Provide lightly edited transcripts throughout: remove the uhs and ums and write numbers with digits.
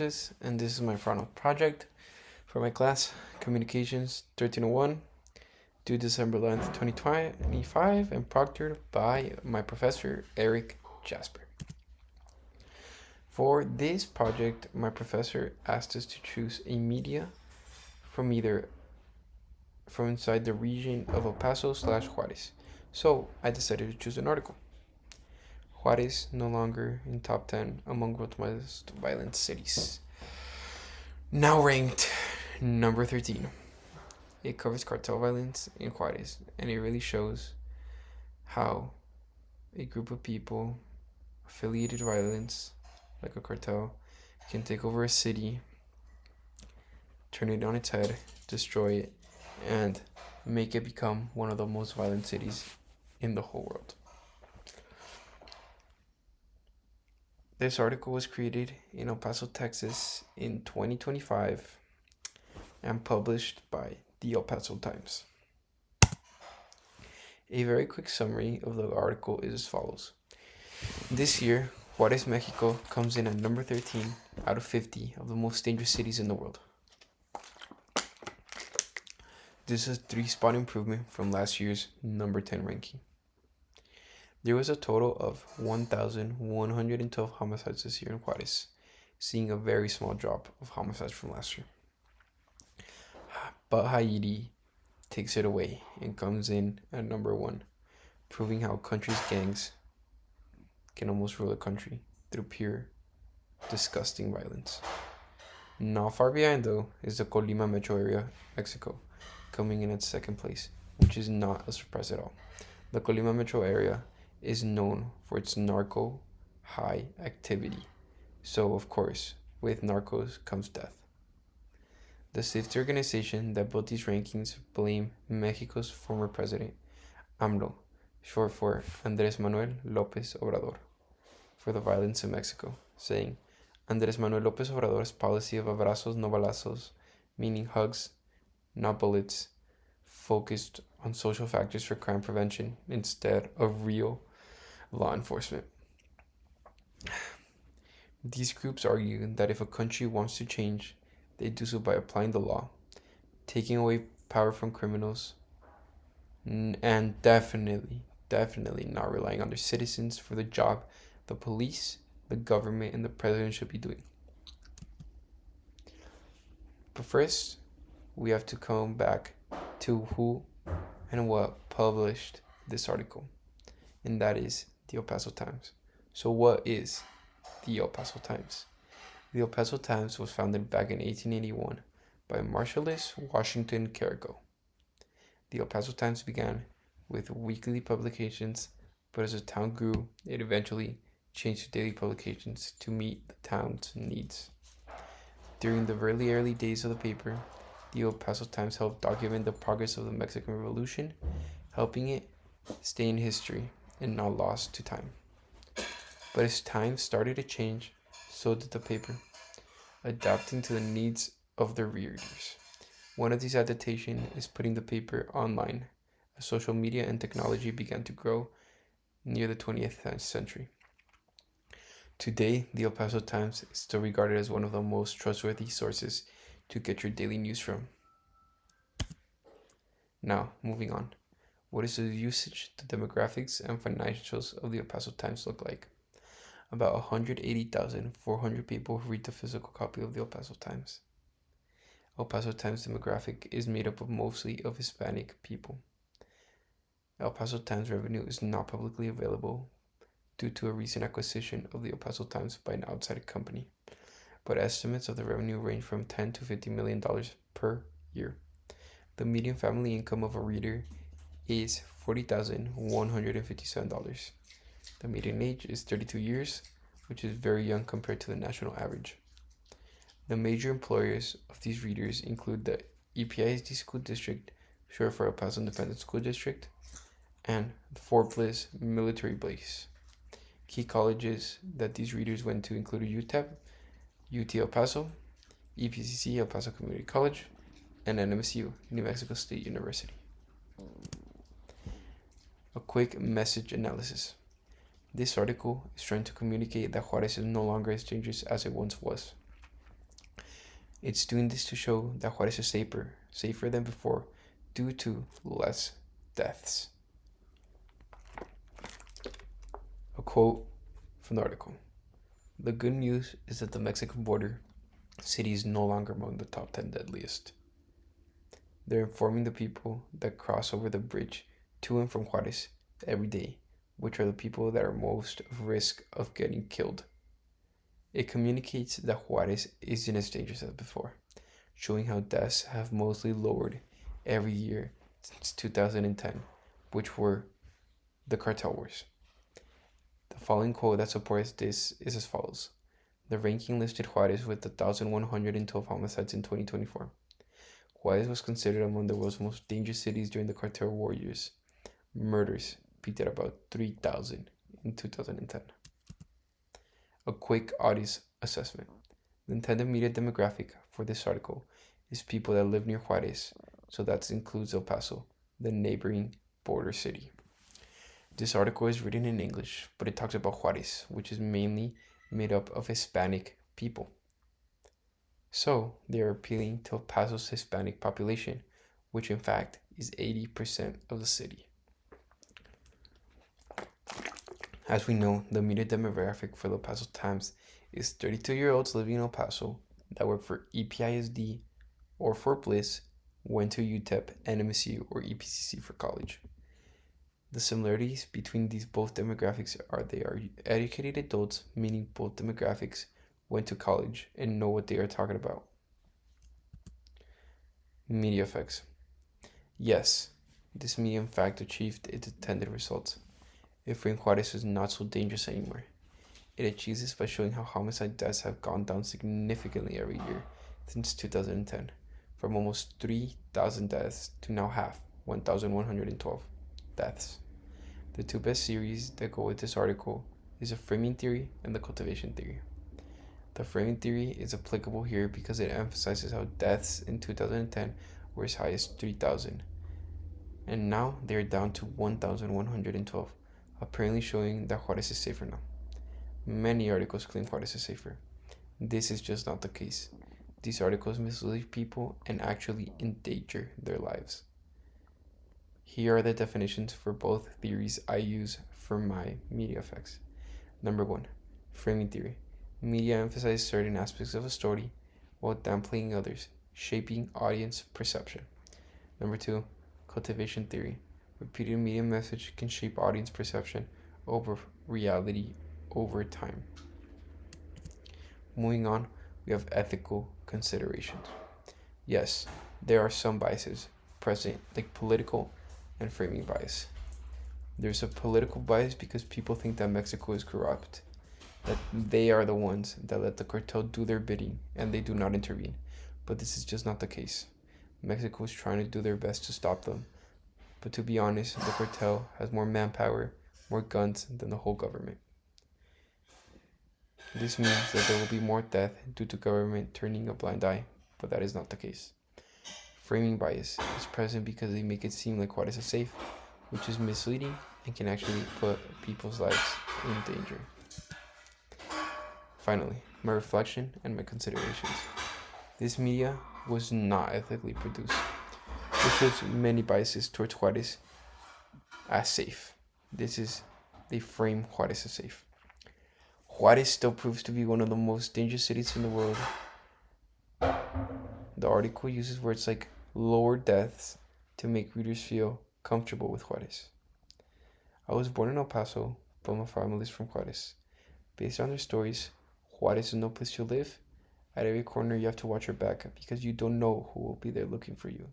And this is my final project for my class, Communications 1301, due December 11th, 2025, and proctored by my professor, Eric Jasper. For this project, my professor asked us to choose a media from inside the region of El Paso / Juarez. So I decided to choose an article. Juarez no longer in top 10 among world's most violent cities. Now ranked number 13. It covers cartel violence in Juarez, and it really shows how a group of people affiliated violence, like a cartel, can take over a city, turn it on its head, destroy it, and make it become one of the most violent cities in the whole world. This article was created in El Paso, Texas in 2025 and published by the El Paso Times. A very quick summary of the article is as follows. This year, Juarez, Mexico comes in at number 13 out of 50 of the most dangerous cities in the world. This is a 3-spot improvement from last year's number 10 ranking. There was a total of 1,112 homicides this year in Juarez, seeing a very small drop of homicides from last year. But Haiti takes it away and comes in at number 1, proving how a country's gangs can almost rule a country through pure, disgusting violence. Not far behind, though, is the Colima metro area, Mexico, coming in at second place, which is not a surprise at all. The Colima metro area is known for its narco high activity. So, of course, with narcos comes death. The safety organization that built these rankings blame Mexico's former president, AMLO, short for Andrés Manuel López Obrador, for the violence in Mexico, saying, Andrés Manuel López Obrador's policy of abrazos no balazos, meaning hugs, not bullets, focused on social factors for crime prevention instead of real law enforcement. These groups argue that if a country wants to change, they do so by applying the law, taking away power from criminals, and definitely not relying on their citizens for the job the police, the government, and the president should be doing. But first, we have to come back to who and what published this article, and that is the El Paso Times. So what is the El Paso Times? The El Paso Times was founded back in 1881 by Marshallus Washington Carrico. The El Paso Times began with weekly publications, but as the town grew, it eventually changed to daily publications to meet the town's needs. During the very early days of the paper, the El Paso Times helped document the progress of the Mexican Revolution, helping it stay in history and not lost to time. But as times started to change, so did the paper, adapting to the needs of their readers. One of these adaptations is putting the paper online, as social media and technology began to grow near the 20th century. Today, the El Paso Times is still regarded as one of the most trustworthy sources to get your daily news from. Now, moving on. What is the usage, the demographics, and financials of the El Paso Times look like? About 180,400 people read the physical copy of the El Paso Times. El Paso Times demographic is made up of mostly of Hispanic people. El Paso Times revenue is not publicly available due to a recent acquisition of the El Paso Times by an outside company, but estimates of the revenue range from $10 to $50 million per year. The median family income of a reader is $40,157. The median age is 32 years, which is very young compared to the national average. The major employers of these readers include the EPISD School District, short for El Paso Independent School District, and Fort Bliss Military Base. Key colleges that these readers went to include UTEP, UT El Paso, EPCC El Paso Community College, and NMSU, New Mexico State University. A quick message analysis. This article is trying to communicate that Juarez is no longer as dangerous as it once was. It's doing this to show that Juarez is safer than before due to less deaths. A quote from the article. The good news is that the Mexican border city is no longer among the top 10 deadliest. They're informing the people that cross over the bridge to and from Juarez every day, which are the people that are most at risk of getting killed. It communicates that Juarez isn't as dangerous as before, showing how deaths have mostly lowered every year since 2010, which were the cartel wars. The following quote that supports this is as follows. The ranking listed Juarez with 1,112 homicides in 2024. Juarez was considered among the world's most dangerous cities during the cartel war years. Murders peaked at about 3,000 in 2010. A quick audience assessment. The intended media demographic for this article is people that live near Juarez, so that includes El Paso, the neighboring border city. This article is written in English, but it talks about Juarez, which is mainly made up of Hispanic people. So, they are appealing to El Paso's Hispanic population, which in fact is 80% of the city. As we know, the media demographic for the El Paso Times is 32-year-olds living in El Paso that work for EPISD or Fort Bliss, went to UTEP, NMSU, or EPCC for college. The similarities between these both demographics are they are educated adults, meaning both demographics went to college and know what they are talking about. Media effects. Yes, this media in fact achieved its intended results. It framed Juarez is not so dangerous anymore. It achieves this by showing how homicide deaths have gone down significantly every year since 2010, from almost 3,000 deaths to now half, 1,112 deaths. The two best series that go with this article is the framing theory and the cultivation theory. The framing theory is applicable here because it emphasizes how deaths in 2010 were as high as 3,000, and now they are down to 1,112, apparently showing that Juarez is safer now. Many articles claim Juarez is safer. This is just not the case. These articles mislead people and actually endanger their lives. Here are the definitions for both theories I use for my media effects. Number 1, framing theory. Media emphasizes certain aspects of a story while downplaying others, shaping audience perception. Number 2, cultivation theory. Repeated media message can shape audience perception over reality over time. Moving on, we have ethical considerations. Yes, there are some biases present, like political and framing bias. There's a political bias because people think that Mexico is corrupt, that they are the ones that let the cartel do their bidding and they do not intervene. But this is just not the case. Mexico is trying to do their best to stop them. But to be honest, the cartel has more manpower, more guns than the whole government. This means that there will be more death due to government turning a blind eye, but that is not the case. Framing bias is present because they make it seem like Juarez is safe, which is misleading and can actually put people's lives in danger. Finally, my reflection and my considerations. This media was not ethically produced, which shows many biases towards Juarez as safe. They frame Juarez as safe. Juarez still proves to be one of the most dangerous cities in the world. The article uses words like lower deaths to make readers feel comfortable with Juarez. I was born in El Paso, but my family is from Juarez. Based on their stories, Juarez is no place to live. At every corner you have to watch your back because you don't know who will be there looking for you.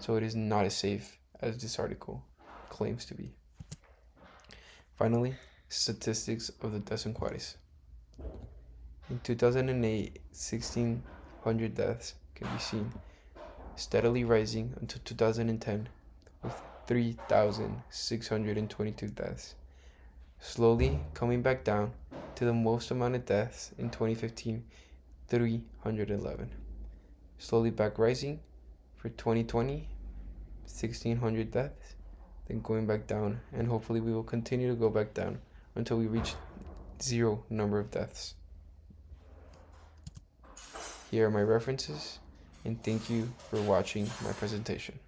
So it is not as safe as this article claims to be. Finally, statistics of the deaths in Juarez. In 2008, 1,600 deaths can be seen, steadily rising until 2010 with 3,622 deaths, slowly coming back down to the most amount of deaths in 2015, 311. Slowly back rising for 2020, 1,600 deaths, then going back down, and hopefully we will continue to go back down until we reach zero number of deaths. Here are my references, and thank you for watching my presentation.